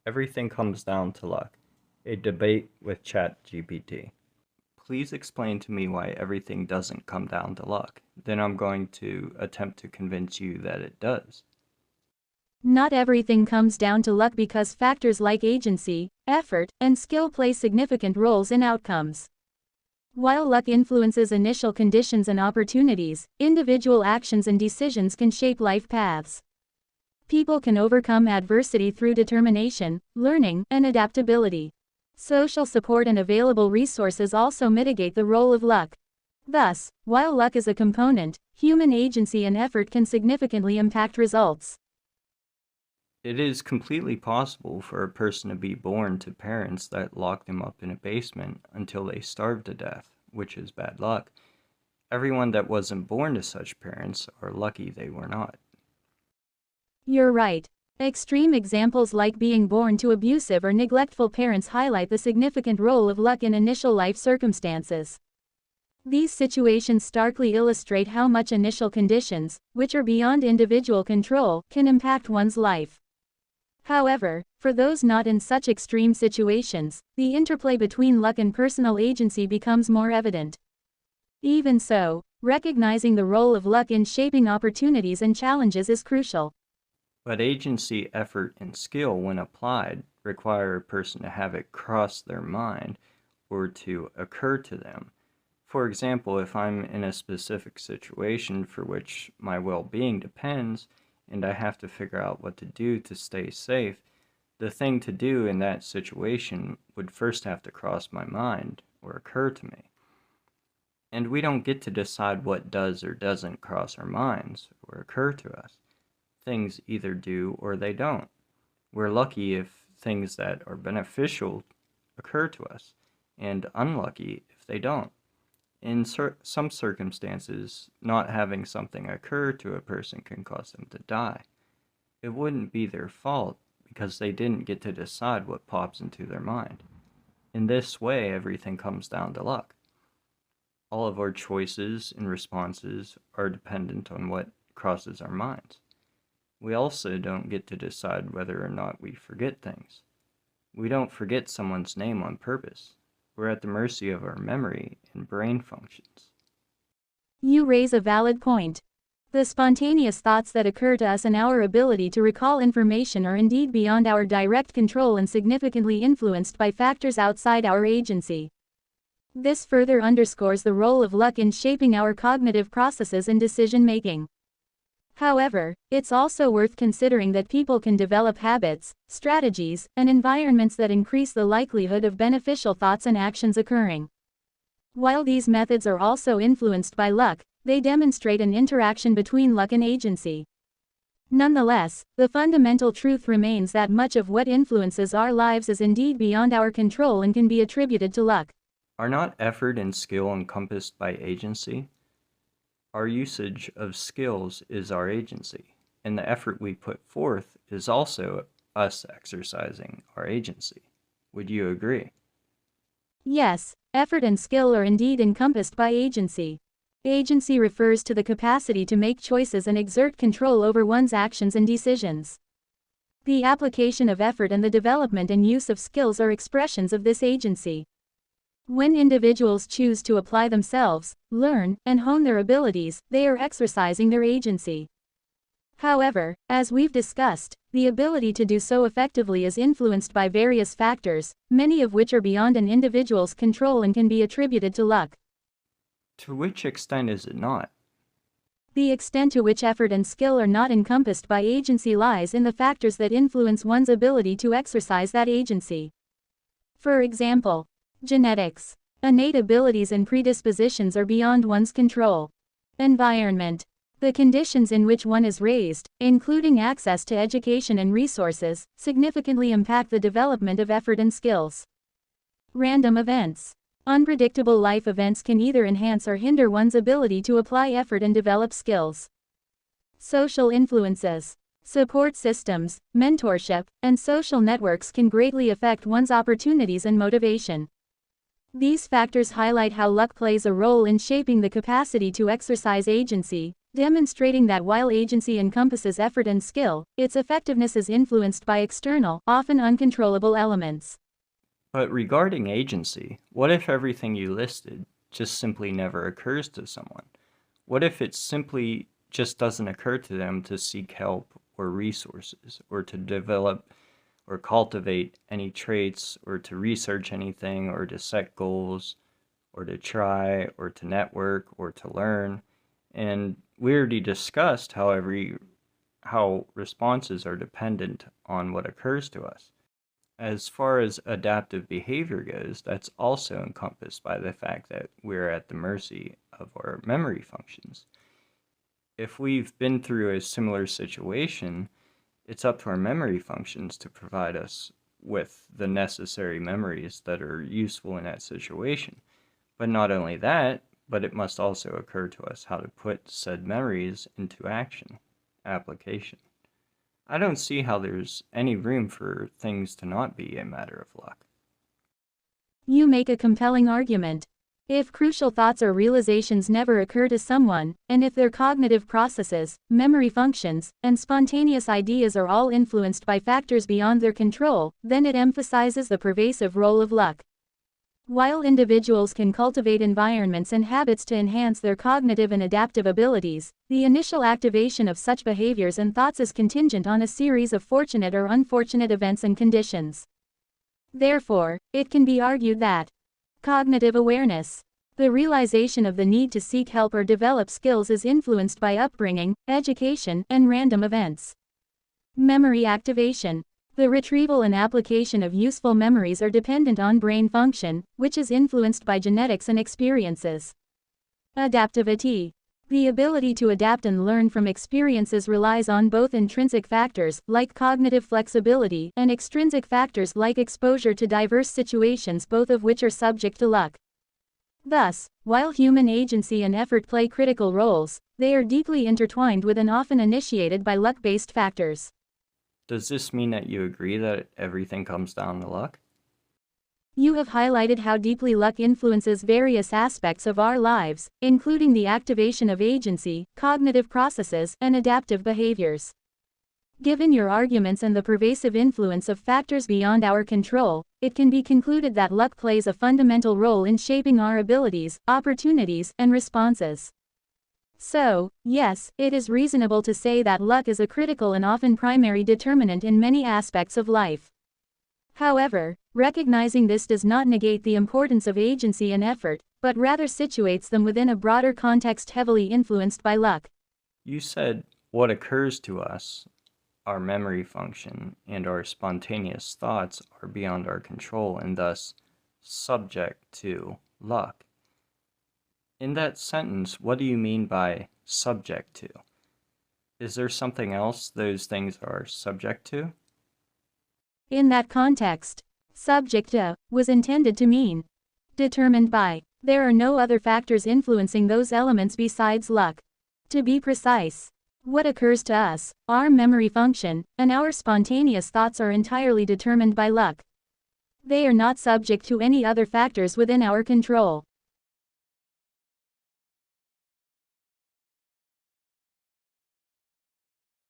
Everything comes down to luck. A debate with ChatGPT. Please explain to me why everything doesn't come down to luck. Then I'm going to attempt to convince you that it does. Not everything comes down to luck because factors like agency, effort, and skill play significant roles in outcomes. While luck influences initial conditions and opportunities, individual actions and decisions can shape life paths. People can overcome adversity through determination, learning, and adaptability. Social support and available resources also mitigate the role of luck. Thus, while luck is a component, human agency and effort can significantly impact results. It is completely possible for a person to be born to parents that lock them up in a basement until they starve to death, which is bad luck. Everyone that wasn't born to such parents are lucky they were not. You're right. Extreme examples like being born to abusive or neglectful parents highlight the significant role of luck in initial life circumstances. These situations starkly illustrate how much initial conditions, which are beyond individual control, can impact one's life. However, for those not in such extreme situations, the interplay between luck and personal agency becomes more evident. Even so, recognizing the role of luck in shaping opportunities and challenges is crucial. But agency, effort, and skill, when applied, require a person to have it cross their mind or to occur to them. For example, if I'm in a specific situation for which my well-being depends, and I have to figure out what to do to stay safe, the thing to do in that situation would first have to cross my mind or occur to me. And we don't get to decide what does or doesn't cross our minds or occur to us. Things either do or they don't. We're lucky if things that are beneficial occur to us, and unlucky if they don't. In some circumstances, not having something occur to a person can cause them to die. It wouldn't be their fault because they didn't get to decide what pops into their mind. In this way, everything comes down to luck. All of our choices and responses are dependent on what crosses our minds. We also don't get to decide whether or not we forget things. We don't forget someone's name on purpose. We're at the mercy of our memory and brain functions. You raise a valid point. The spontaneous thoughts that occur to us and our ability to recall information are indeed beyond our direct control and significantly influenced by factors outside our agency. This further underscores the role of luck in shaping our cognitive processes and decision-making. However, it's also worth considering that people can develop habits, strategies, and environments that increase the likelihood of beneficial thoughts and actions occurring. While these methods are also influenced by luck, they demonstrate an interaction between luck and agency. Nonetheless, the fundamental truth remains that much of what influences our lives is indeed beyond our control and can be attributed to luck. Are not effort and skill encompassed by agency? Our usage of skills is our agency, and the effort we put forth is also us exercising our agency. Would you agree? Yes, effort and skill are indeed encompassed by agency. Agency refers to the capacity to make choices and exert control over one's actions and decisions. The application of effort and the development and use of skills are expressions of this agency. When individuals choose to apply themselves, learn, and hone their abilities, they are exercising their agency. However, as we've discussed, the ability to do so effectively is influenced by various factors, many of which are beyond an individual's control and can be attributed to luck. To which extent is it not? The extent to which effort and skill are not encompassed by agency lies in the factors that influence one's ability to exercise that agency. For example, genetics. Innate abilities and predispositions are beyond one's control. Environment. The conditions in which one is raised, including access to education and resources, significantly impact the development of effort and skills. Random events. Unpredictable life events can either enhance or hinder one's ability to apply effort and develop skills. Social influences. Support systems, mentorship, and social networks can greatly affect one's opportunities and motivation. These factors highlight how luck plays a role in shaping the capacity to exercise agency, demonstrating that while agency encompasses effort and skill, its effectiveness is influenced by external, often uncontrollable elements. But regarding agency, what if everything you listed just simply never occurs to someone? What if it simply just doesn't occur to them to seek help or resources, or to develop or cultivate any traits, or to research anything, or to set goals, or to try, or to network, or to learn? And we already discussed how responses are dependent on what occurs to us. As far as adaptive behavior goes, that's also encompassed by the fact that we're at the mercy of our memory functions. If we've been through a similar situation, it's up to our memory functions to provide us with the necessary memories that are useful in that situation. But not only that, but it must also occur to us how to put said memories into application. I don't see how there's any room for things to not be a matter of luck. You make a compelling argument. If crucial thoughts or realizations never occur to someone, and if their cognitive processes, memory functions, and spontaneous ideas are all influenced by factors beyond their control, then it emphasizes the pervasive role of luck. While individuals can cultivate environments and habits to enhance their cognitive and adaptive abilities, the initial activation of such behaviors and thoughts is contingent on a series of fortunate or unfortunate events and conditions. Therefore, it can be argued that cognitive awareness, the realization of the need to seek help or develop skills, is influenced by upbringing, education, and random events. Memory activation. The retrieval and application of useful memories are dependent on brain function, which is influenced by genetics and experiences. Adaptivity. The ability to adapt and learn from experiences relies on both intrinsic factors, like cognitive flexibility, and extrinsic factors like exposure to diverse situations, both of which are subject to luck. Thus, while human agency and effort play critical roles, they are deeply intertwined with and often initiated by luck-based factors. Does this mean that you agree that everything comes down to luck? You have highlighted how deeply luck influences various aspects of our lives, including the activation of agency, cognitive processes, and adaptive behaviors. Given your arguments and the pervasive influence of factors beyond our control, it can be concluded that luck plays a fundamental role in shaping our abilities, opportunities, and responses. So, yes, it is reasonable to say that luck is a critical and often primary determinant in many aspects of life. However, recognizing this does not negate the importance of agency and effort, but rather situates them within a broader context heavily influenced by luck. You said what occurs to us, our memory function, and our spontaneous thoughts are beyond our control and thus subject to luck. In that sentence, what do you mean by subject to? Is there something else those things are subject to? In that context, subject to was intended to mean determined by. There are no other factors influencing those elements besides luck. To be precise, what occurs to us, our memory function, and our spontaneous thoughts are entirely determined by luck. They are not subject to any other factors within our control.